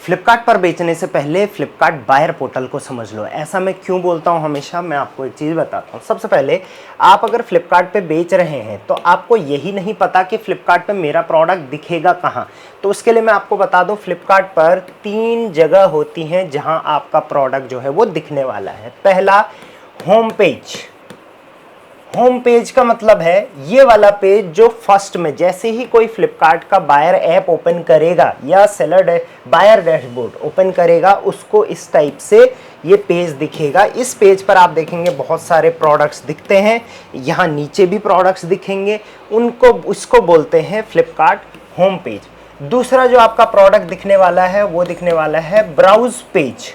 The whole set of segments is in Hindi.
फ्लिपकार्ट पर बेचने से पहले फ्लिपकार्ट बायर पोर्टल को समझ लो। ऐसा मैं क्यों बोलता हूँ हमेशा, मैं आपको एक चीज़ बताता हूँ। सबसे पहले आप अगर फ्लिपकार्ट पे बेच रहे हैं तो आपको यही नहीं पता कि फ्लिपकार्ट पे मेरा प्रोडक्ट दिखेगा कहाँ। तो उसके लिए मैं आपको बता दूँ, फ्लिपकार्ट पर 3 जगह होती हैं जहाँ आपका प्रोडक्ट जो है वो दिखने वाला है। पहला, होम पेज। होम पेज का मतलब है ये वाला पेज जो फर्स्ट में जैसे ही कोई फ्लिपकार्ट का बायर ऐप ओपन करेगा या सेलर बायर डैशबोर्ड ओपन करेगा, उसको इस टाइप से ये पेज दिखेगा। इस पेज पर आप देखेंगे बहुत सारे प्रोडक्ट्स दिखते हैं, यहाँ नीचे भी प्रोडक्ट्स दिखेंगे, उसको बोलते हैं फ्लिपकार्ट होम पेज। दूसरा जो आपका प्रोडक्ट दिखने वाला है वो दिखने वाला है ब्राउज पेज।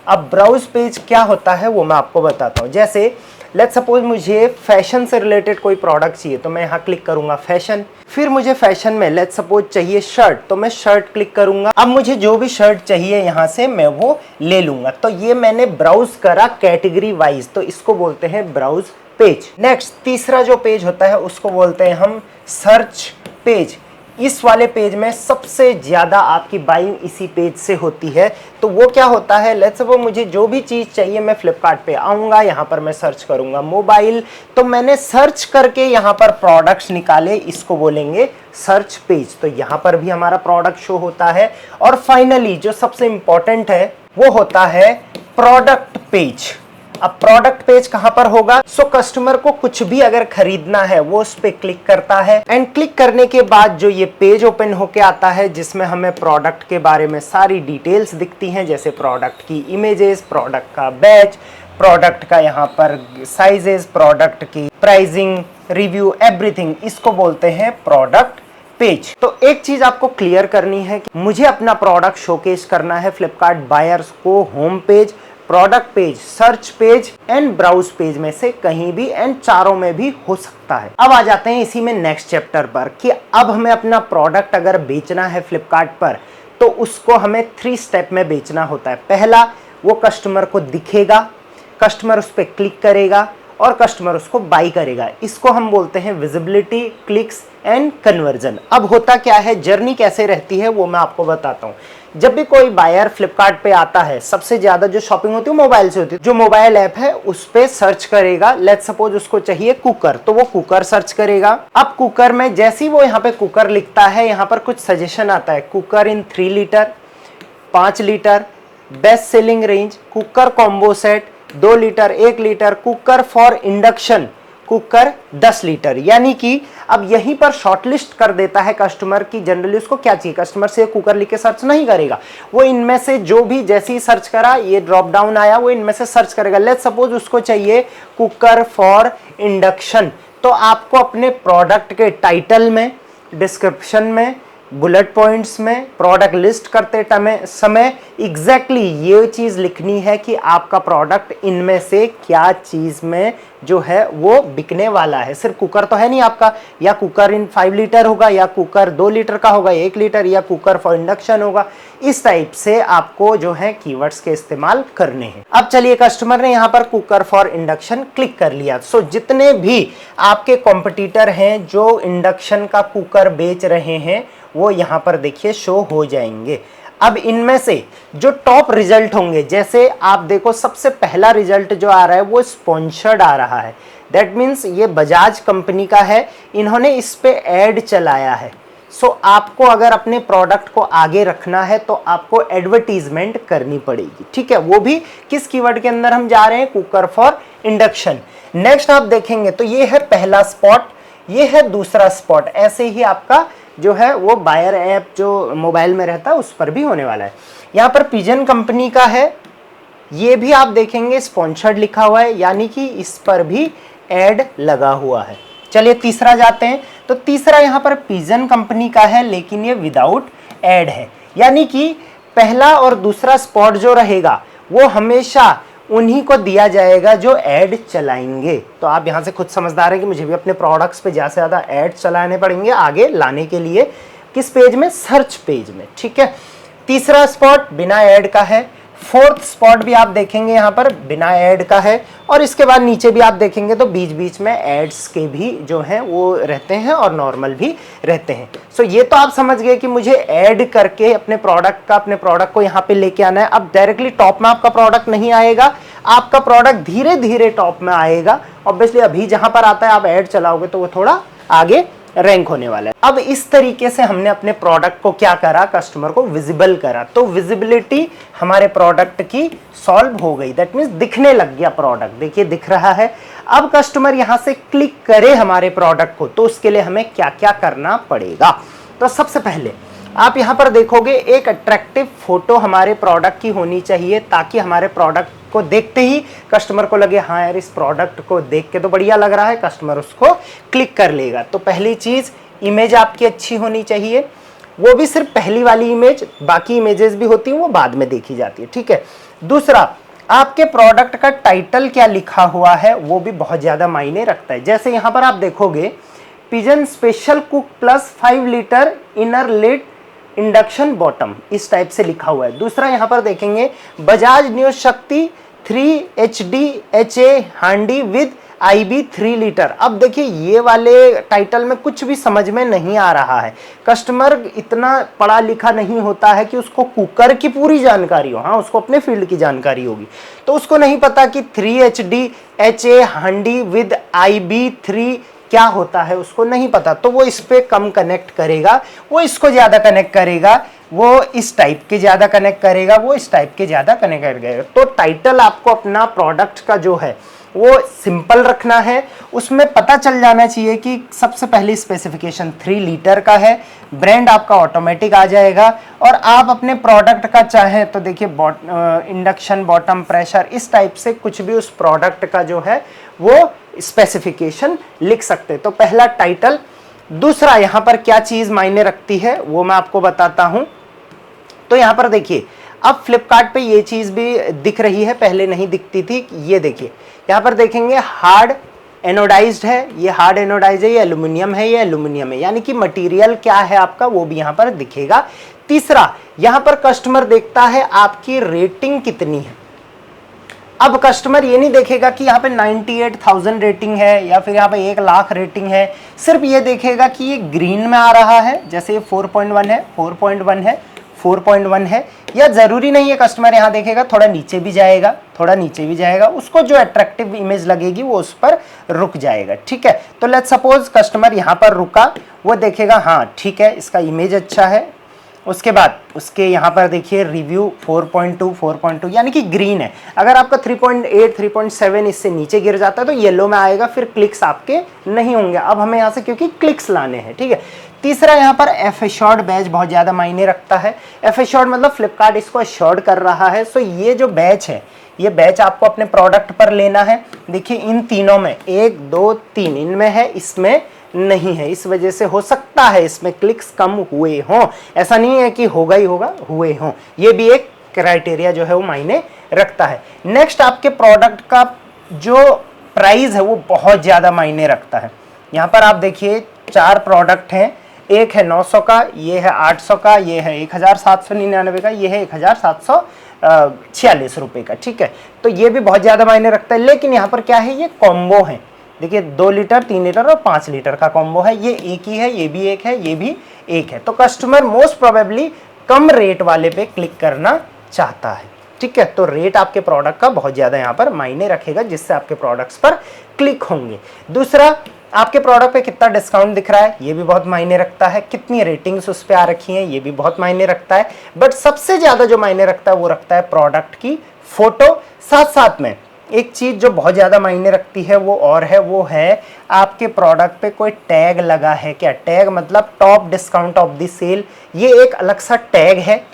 अब ब्राउज पेज क्या होता है वो मैं आपको बताता हूँ। जैसे लेट्स सपोज मुझे फैशन से रिलेटेड कोई प्रोडक्ट चाहिए तो मैं यहाँ क्लिक करूंगा फैशन। फिर मुझे फैशन में लेट्स सपोज चाहिए शर्ट तो मैं शर्ट क्लिक करूंगा। अब मुझे जो भी शर्ट चाहिए यहाँ से मैं वो ले लूंगा। तो ये मैंने ब्राउज करा कैटेगरी वाइज, तो इसको बोलते हैं ब्राउज पेज। नेक्स्ट, तीसरा जो पेज होता है उसको बोलते हैं हम सर्च पेज। इस वाले पेज में सबसे ज्यादा आपकी बाइंग इसी पेज से होती है। तो वो क्या होता है, लेट्स सपोज मुझे जो भी चीज चाहिए मैं फ्लिपकार्ट पे आऊंगा, यहाँ पर मैं सर्च करूंगा मोबाइल, तो मैंने सर्च करके यहाँ पर प्रोडक्ट्स निकाले, इसको बोलेंगे सर्च पेज। तो यहाँ पर भी हमारा प्रोडक्ट शो होता है। और फाइनली जो सबसे इंपॉर्टेंट है वो होता है प्रोडक्ट पेज। अब प्रोडक्ट पेज कहां पर होगा, सो कस्टमर को कुछ भी अगर खरीदना है वो उस पे क्लिक करता है, एंड क्लिक करने के बाद जो ये पेज ओपन होके आता है जिसमें हमें प्रोडक्ट के बारे में सारी डिटेल्स दिखती हैं, जैसे प्रोडक्ट की इमेजेस, प्रोडक्ट का बैच, प्रोडक्ट का यहाँ पर साइजेस, प्रोडक्ट की प्राइसिंग, रिव्यू, एवरीथिंग, इसको बोलते हैं प्रोडक्ट पेज। तो एक चीज आपको क्लियर करनी है कि मुझे अपना प्रोडक्ट शोकेस करना है फ्लिपकार्ट बायर्स को home page, product page, search page and browse page में से कहीं भी, एंड चारों में भी हो सकता है। अब आ जाते हैं इसी में नेक्स्ट चैप्टर पर कि अब हमें अपना प्रोडक्ट अगर बेचना है फ्लिपकार्ट पर तो उसको हमें 3 स्टेप में बेचना होता है। पहला, वो कस्टमर को दिखेगा, कस्टमर उस पर क्लिक करेगा और कस्टमर उसको बाई करेगा। इसको हम बोलते हैं विजिबिलिटी, क्लिक्स एंड कन्वर्जन। अब होता क्या है, जर्नी कैसे रहती है वो मैं आपको बताता हूँ। जब भी कोई बायर फ्लिपकार्ट पे आता है, सबसे ज्यादा जो शॉपिंग होती है मोबाइल से होती है। जो मोबाइल ऐप है उस पे सर्च करेगा, लेट्स सपोज उसको चाहिए कुकर, तो वो कुकर सर्च करेगा। अब कुकर में जैसे ही वो यहाँ पे कुकर लिखता है, यहाँ पर कुछ सजेशन आता है, cooker in 3 litre, 5 litre, best selling range, cooker combo set, 2 litre, 1 litre, cooker for induction, cooker 10 litre. यानी कि अब यहीं पर शॉर्टलिस्ट कर देता है कस्टमर की जनरली उसको क्या चाहिए। कस्टमर से कुकर लिख के सर्च नहीं करेगा, वो इनमें से जो भी जैसे ही सर्च करा ये ड्रॉप डाउन आया वो इनमें से सर्च करेगा। लेट्स सपोज उसको चाहिए कुकर फॉर इंडक्शन, तो आपको अपने प्रोडक्ट के टाइटल में, डिस्क्रिप्शन में, बुलेट पॉइंट्स में, प्रोडक्ट लिस्ट करते समय एग्जैक्टली ये चीज लिखनी है कि आपका प्रोडक्ट इनमें से क्या चीज में जो है वो बिकने वाला है। सिर्फ कुकर तो है नहीं आपका, या कुकर इन 5 लीटर होगा, या कुकर 2 लीटर का होगा, 1 लीटर, या कुकर फॉर इंडक्शन होगा। इस टाइप से आपको जो है कीवर्ड्स के इस्तेमाल करने हैं। अब चलिए, कस्टमर ने यहाँ पर कुकर फॉर इंडक्शन क्लिक कर लिया। सो जितने भी आपके कॉम्पिटिटर हैं जो इंडक्शन का कुकर बेच रहे हैं वो यहाँ पर देखिए शो हो जाएंगे। अब इनमें से जो टॉप रिजल्ट होंगे, जैसे आप देखो सबसे पहला रिजल्ट जो आ रहा है वो स्पॉन्सर्ड आ रहा है। दैट मीन्स ये बजाज कंपनी का है, इन्होंने इस पे ऐड चलाया है। सो आपको अगर अपने प्रोडक्ट को आगे रखना है तो आपको एडवर्टीजमेंट करनी पड़ेगी, ठीक है। वो भी किस कीवर्ड के अंदर हम जा रहे हैं, कुकर फॉर इंडक्शन। नेक्स्ट आप देखेंगे तो ये है पहला स्पॉट, ये है दूसरा स्पॉट। ऐसे ही आपका जो है वो बायर ऐप जो मोबाइल में रहता है उस पर भी होने वाला है। यहाँ पर पिजन कंपनी का है, ये भी आप देखेंगे स्पॉन्सर्ड लिखा हुआ है, यानी कि इस पर भी एड लगा हुआ है। चलिए तीसरा जाते हैं, तो तीसरा यहाँ पर पिजन कंपनी का है लेकिन ये विदाउट एड है, यानी कि पहला और दूसरा स्पॉट जो रहेगा वो हमेशा उन्हीं को दिया जाएगा जो ऐड चलाएंगे। तो आप यहाँ से खुद समझदार हैं कि मुझे भी अपने प्रोडक्ट्स पे ज़्यादा से ज़्यादा ऐड चलाने पड़ेंगे आगे लाने के लिए। किस पेज में, सर्च पेज में, ठीक है। तीसरा स्पॉट बिना ऐड का है, फोर्थ स्पॉट भी आप देखेंगे यहाँ पर बिना ऐड का है, और इसके बाद नीचे भी आप देखेंगे तो बीच बीच में एड्स के भी जो हैं वो रहते हैं और नॉर्मल भी रहते हैं। सो ये तो आप समझ गए कि मुझे ऐड करके अपने प्रोडक्ट को यहाँ पे लेके आना है। अब डायरेक्टली टॉप में आपका प्रोडक्ट नहीं आएगा, आपका प्रोडक्ट धीरे धीरे टॉप में आएगा। ऑब्वियसली अभी जहां पर आता है आप ऐड चलाओगे तो वो थोड़ा आगे रैंक होने वाला है। अब इस तरीके से हमने अपने प्रोडक्ट को क्या करा, कस्टमर को विजिबल करा, तो विजिबिलिटी हमारे प्रोडक्ट की सॉल्व हो गई। दैट मीन्स दिखने लग गया प्रोडक्ट, देखिए दिख रहा है। अब कस्टमर यहां से क्लिक करे हमारे प्रोडक्ट को, तो उसके लिए हमें क्या क्या करना पड़ेगा। तो सबसे पहले आप यहां पर देखोगे एक अट्रैक्टिव फोटो हमारे प्रोडक्ट की होनी चाहिए, ताकि हमारे प्रोडक्ट को देखते ही कस्टमर को लगे हाँ यार इस प्रोडक्ट को देख के तो बढ़िया लग रहा है, कस्टमर उसको क्लिक कर लेगा। तो पहली चीज इमेज आपकी अच्छी होनी चाहिए, वो भी सिर्फ पहली वाली इमेज, बाकी इमेजेस भी होती हैं वो बाद में देखी जाती है, ठीक है। दूसरा, आपके प्रोडक्ट का टाइटल क्या लिखा हुआ है वो भी बहुत ज्यादा मायने रखता है। जैसे यहां पर आप देखोगे pigeon special cook plus 5 litre inner lid induction bottom, इस टाइप से लिखा हुआ है। दूसरा यहां पर देखेंगे बजाज न्यूज शक्ति 3 HD HA हांडी विद IB 3 लीटर। अब देखिए ये वाले टाइटल में कुछ भी समझ में नहीं आ रहा है, कस्टमर इतना पढ़ा लिखा नहीं होता है कि उसको कुकर की पूरी जानकारी हो, हाँ उसको अपने फील्ड की जानकारी होगी, तो उसको नहीं पता कि 3 HD HA हांडी विद IB 3 क्या होता है, उसको नहीं पता, तो वो इस पे कम कनेक्ट करेगा, वो इसको ज्यादा कनेक्ट करेगा, वो इस टाइप के ज्यादा कनेक्ट करेगा, वो इस टाइप के ज्यादा कनेक्ट करेगा। तो टाइटल आपको अपना प्रोडक्ट का जो है वो सिंपल रखना है, उसमें पता चल जाना चाहिए कि सबसे पहले स्पेसिफिकेशन 3 लीटर का है, ब्रांड आपका ऑटोमेटिक आ जाएगा, और आप अपने प्रोडक्ट का चाहें तो देखिए इंडक्शन बॉटम प्रेशर इस टाइप से कुछ भी उस प्रोडक्ट का जो है वो स्पेसिफिकेशन लिख सकते हैं। तो पहला टाइटल। दूसरा यहां पर क्या चीज मायने रखती है वो मैं आपको बताता हूं। तो यहां पर देखिए अब फ्लिपकार्ट पे ये चीज भी दिख रही है, पहले नहीं दिखती थी। ये देखिए यहां पर देखेंगे हार्ड एनोडाइज्ड है, ये हार्ड एनोडाइज है, ये एल्यूमिनियम है, ये एल्यूमिनियम है, यानी कि मटेरियल क्या है आपका वो भी यहां पर दिखेगा। तीसरा, यहां पर कस्टमर देखता है आपकी रेटिंग कितनी है। अब कस्टमर ये नहीं देखेगा कि यहाँ पे 98,000 रेटिंग है या फिर यहाँ पे 1 लाख रेटिंग है, सिर्फ ये देखेगा कि ये ग्रीन में आ रहा है, जैसे ये 4.1 है, 4.1 है, 4.1 है, या जरूरी नहीं है कस्टमर यहाँ देखेगा, थोड़ा नीचे भी जाएगा, थोड़ा नीचे भी जाएगा, उसको जो अट्रैक्टिव इमेज लगेगी वो उस पर रुक जाएगा, ठीक है। तो लेट्स सपोज कस्टमर यहाँ पर रुका, वो देखेगा हाँ ठीक है इसका इमेज अच्छा है, उसके बाद उसके यहाँ पर देखिए रिव्यू 4.2 4.2 यानी कि ग्रीन है। अगर आपका 3.8 3.7 इससे नीचे गिर जाता है तो येलो में आएगा, फिर क्लिक्स आपके नहीं होंगे। अब हमें यहाँ से क्योंकि क्लिक्स लाने हैं, ठीक है। तीसरा यहाँ पर एफ एश्योर्ड बैच बहुत ज़्यादा मायने रखता है। एफ एश्योर्ड मतलब फ्लिपकार्ट इसको एश्योर्ड कर रहा है। सो ये जो बैच है, ये बैच आपको अपने प्रोडक्ट पर लेना है। देखिए इन तीनों में 1 2 3 इनमें है, इसमें नहीं है, इस वजह से हो सकता है इसमें क्लिक्स कम हुए हों, ऐसा नहीं है कि होगा ही होगा, हुए हों, ये भी एक क्राइटेरिया जो है वो मायने रखता है। नेक्स्ट आपके प्रोडक्ट का जो प्राइस है वो बहुत ज़्यादा मायने रखता है। यहाँ पर आप देखिए 4 प्रोडक्ट हैं, एक है 900 का, ये है 800 का, ये है 1799 का, ये है 1746 रुपये का, ठीक है। तो ये भी बहुत ज़्यादा मायने रखता है। लेकिन यहाँ पर क्या है, ये कॉम्बो है, देखिए 2 लीटर 3 लीटर और 5 लीटर का कॉम्बो है, ये एक ही है, ये भी एक है, ये भी एक है। तो कस्टमर मोस्ट प्रोबेबली कम रेट वाले पे क्लिक करना चाहता है, ठीक है। तो रेट आपके प्रोडक्ट का बहुत ज़्यादा यहाँ पर मायने रखेगा, जिससे आपके प्रोडक्ट्स पर क्लिक होंगे। दूसरा, आपके प्रोडक्ट पे कितना डिस्काउंट दिख रहा है, ये भी बहुत मायने रखता है। कितनी रेटिंग्स उस पर आ रखी हैं, ये भी बहुत मायने रखता है। बट सबसे ज़्यादा जो मायने रखता है वो रखता है प्रोडक्ट की फोटो। साथ साथ में एक चीज़ जो बहुत ज़्यादा मायने रखती है वो और है, वो है आपके प्रोडक्ट पे कोई टैग लगा है क्या। टैग मतलब top discount of the sale, ये एक अलग सा टैग है।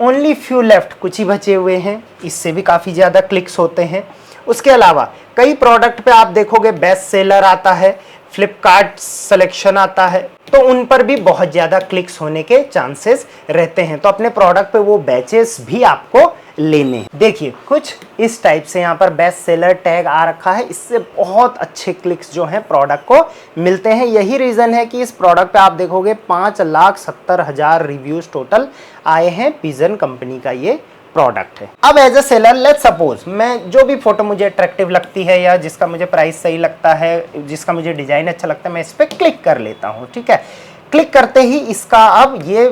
ओनली फ्यू लेफ्ट, कुछ ही बचे हुए हैं, इससे भी काफ़ी ज़्यादा क्लिक्स होते हैं। उसके अलावा कई प्रोडक्ट पे आप देखोगे बेस्ट सेलर आता है, फ्लिपकार्ट सिलेक्शन आता है, तो उन पर भी बहुत ज़्यादा क्लिक्स होने के चांसेस रहते हैं। तो अपने प्रोडक्ट पे वो बैचेस भी आपको लेने। देखिए कुछ इस टाइप से यहाँ पर बेस्ट सेलर टैग आ रखा है, इससे बहुत अच्छे क्लिक्स जो हैं प्रोडक्ट को मिलते हैं। यही रीज़न है कि इस प्रोडक्ट पे आप देखोगे 5,70,000 रिव्यूज़ टोटल आए हैं। पिजन कंपनी का ये प्रोडक्ट है। अब as a seller let's suppose मैं जो भी फोटो मुझे अट्रैक्टिव लगती है या जिसका मुझे प्राइस सही लगता है, जिसका मुझे डिजाइन अच्छा लगता है, मैं इस पर क्लिक कर लेता हूँ। ठीक है, क्लिक करते ही इसका अब ये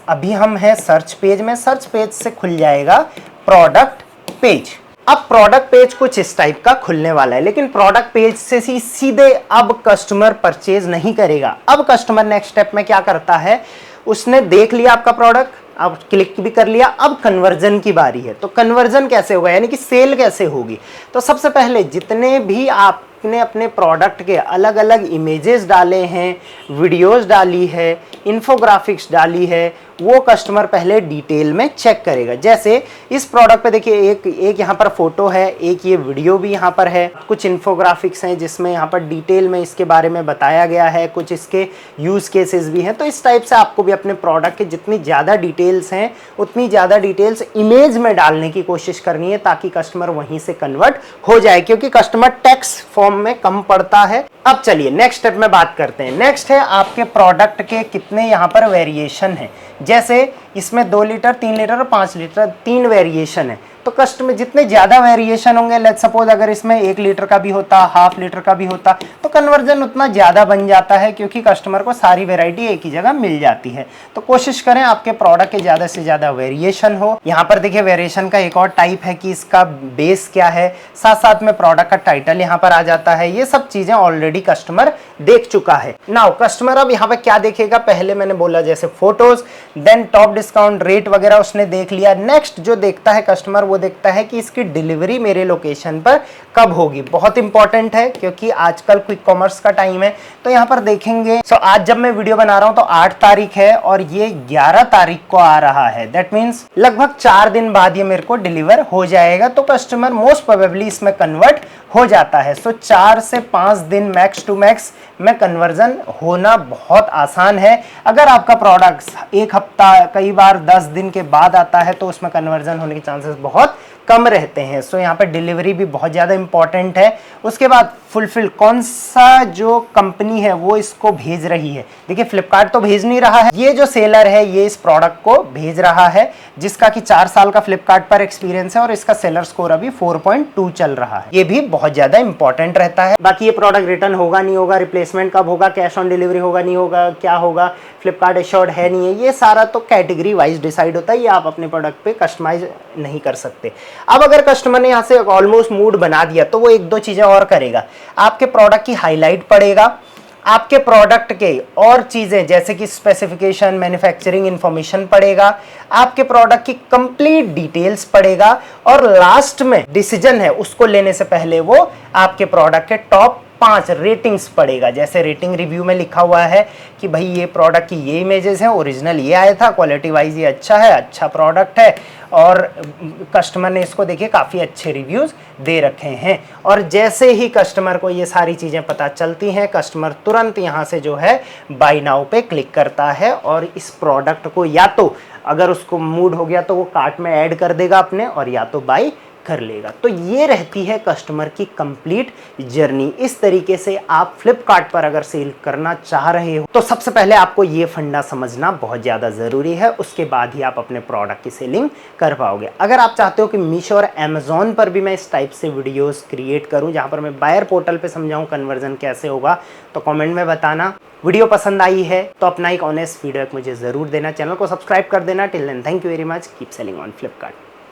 अभी हम हैं सर्च पेज में, सर्च पेज से खुल जाएगा प्रोडक्ट पेज। अब प्रोडक्ट पेज कुछ इस टाइप का खुलने वाला है, लेकिन प्रोडक्ट पेज से सीधे अब कस्टमर परचेज नहीं करेगा। अब कस्टमर नेक्स्ट स्टेप में क्या करता है, उसने देख लिया आपका प्रोडक्ट, अब क्लिक भी कर लिया, अब कन्वर्जन की बारी है। तो कन्वर्जन कैसे होगा, यानी कि सेल कैसे होगी। तो सबसे पहले जितने भी आपने अपने प्रोडक्ट के अलग अलग इमेजेस डाले हैं, वीडियोस डाली है, इन्फोग्राफिक्स डाली है, वो कस्टमर पहले डिटेल में चेक करेगा। जैसे इस प्रोडक्ट पे देखिए एक यहाँ पर फोटो है, एक ये वीडियो भी यहाँ पर है, कुछ इन्फोग्राफिक्स हैं जिसमें यहाँ पर डिटेल में इसके बारे में बताया गया है, कुछ इसके यूज़ केसेस भी हैं। तो इस टाइप से आपको भी अपने प्रोडक्ट के जितनी ज़्यादा डिटेल्स हैं उतनी ज़्यादा डिटेल्स इमेज में डालने की कोशिश करनी है, ताकि कस्टमर वहीं से कन्वर्ट हो जाए, क्योंकि कस्टमर टेक्स्ट फॉर्म में कम पड़ता है। अब चलिए नेक्स्ट स्टेप में बात करते हैं। नेक्स्ट है आपके प्रोडक्ट के कितने यहाँ पर वेरिएशन है। जैसे इसमें 2 लीटर, 3 लीटर और 5 लीटर 3 वेरिएशन है। तो कस्टमर जितने ज़्यादा वेरिएशन होंगे, लेट्स सपोज अगर इसमें 1 लीटर का भी होता, हाफ लीटर का भी होता, तो कन्वर्जन उतना ज़्यादा बन जाता है, क्योंकि कस्टमर को सारी वेराइटी एक ही जगह मिल जाती है। तो कोशिश करें आपके प्रोडक्ट के ज़्यादा से ज़्यादा वेरिएशन हो। यहाँ पर देखिए वेरिएशन का एक और टाइप है कि इसका बेस क्या है, साथ साथ में प्रोडक्ट का टाइटल यहाँ पर आ जाता है। ये सब चीज़ें ऑलरेडी कस्टमर देख चुका है। नाउ कस्टमर अब यहाँ पर क्या देखेगा, पहले मैंने बोला जैसे photos, then top discount rate वगैरह उसने देख लिया। नेक्स्ट जो देखता है कस्टमर, वो देखता है कि इसकी डिलीवरी मेरे लोकेशन पर कब होगी। बहुत इंपॉर्टेंट है, क्योंकि आजकल क्विक कॉमर्स का टाइम है। तो यहाँ पर देखेंगे, आज जब मैं वीडियो बना रहा हूँ तो 8 तारीख है और ये 11 तारीख को आ रहा है। दैट मीन्स लगभग 4 दिन बाद ये मेरे को डिलीवर हो जाएगा। तो कस्टमर मोस्ट प्रोबेबली इसमें कन्वर्ट हो जाता है। सो 4 से 5 दिन मैक्स टू मैक्स में कन्वर्जन होना बहुत आसान है। अगर आपका प्रोडक्ट 1 हफ्ता, कई बार 10 दिन के बाद आता है, तो उसमें कन्वर्जन होने के चांसेस बहुत कम रहते हैं। सो यहाँ पर डिलीवरी भी बहुत ज़्यादा इंपॉर्टेंट है। उसके बाद फुलफिल, कौन सा जो कंपनी है वो इसको भेज रही है। देखिए फ्लिपकार्ट तो भेज नहीं रहा है, ये जो सेलर है ये इस प्रोडक्ट को भेज रहा है, जिसका कि 4 साल का फ्लिपकार्ट पर एक्सपीरियंस है और इसका सेलर स्कोर अभी 4.2 चल रहा है। ये भी बहुत ज़्यादा इंपॉर्टेंट रहता है। बाकी ये प्रोडक्ट रिटर्न होगा नहीं होगा, रिप्लेसमेंट कब होगा, कैश ऑन डिलीवरी होगा नहीं होगा, क्या होगा, फ्लिपकार्ट एश्योर्ड है नहीं है, ये सारा तो कैटेगरी वाइज डिसाइड होता है। ये आप अपने प्रोडक्ट पे कस्टमाइज नहीं कर सकते। अब अगर कस्टमर ने यहाँ से ऑलमोस्ट मूड बना दिया, तो वो 1-2 चीज़ें और करेगा। आपके प्रोडक्ट की हाईलाइट पड़ेगा, आपके प्रोडक्ट के और चीज़ें जैसे कि स्पेसिफिकेशन, मैन्युफैक्चरिंग इंफॉर्मेशन पड़ेगा, आपके प्रोडक्ट की कंप्लीट डिटेल्स पड़ेगा, और लास्ट में डिसीजन है उसको लेने से पहले वो आपके प्रोडक्ट के टॉप 5 रेटिंग्स पड़ेगा। जैसे रेटिंग रिव्यू में लिखा हुआ है कि भाई ये प्रोडक्ट की ये इमेजेस हैं, ओरिजिनल ये आया था, क्वालिटी वाइज ये अच्छा है, अच्छा प्रोडक्ट है, और कस्टमर ने इसको देखिए काफ़ी अच्छे रिव्यूज़ दे रखे हैं। और जैसे ही कस्टमर को ये सारी चीज़ें पता चलती हैं, कस्टमर तुरंत यहाँ से जो है बाय नाउ पे क्लिक करता है, और इस प्रोडक्ट को या तो अगर उसको मूड हो गया तो वो कार्ट में ऐड कर देगा अपने, और या तो बाय कर लेगा। तो ये रहती है कस्टमर की कंप्लीट जर्नी। इस तरीके से आप फ्लिपकार्ट पर अगर सेल करना चाह रहे हो तो सबसे पहले आपको ये फंडा समझना बहुत ज़्यादा ज़रूरी है। उसके बाद ही आप अपने प्रोडक्ट की सेलिंग कर पाओगे। अगर आप चाहते हो कि मीशो और अमेजोन पर भी मैं इस टाइप से वीडियोस क्रिएट करूं जहां पर मैं बायर पोर्टल पे समझाऊं कन्वर्जन कैसे होगा, तो कमेंट में बताना। वीडियो पसंद आई है तो अपना एक ऑनेस्ट फीडबैक मुझे ज़रूर देना। चैनल को सब्सक्राइब कर देना। Till then thank you very much, keep selling on Flipkart.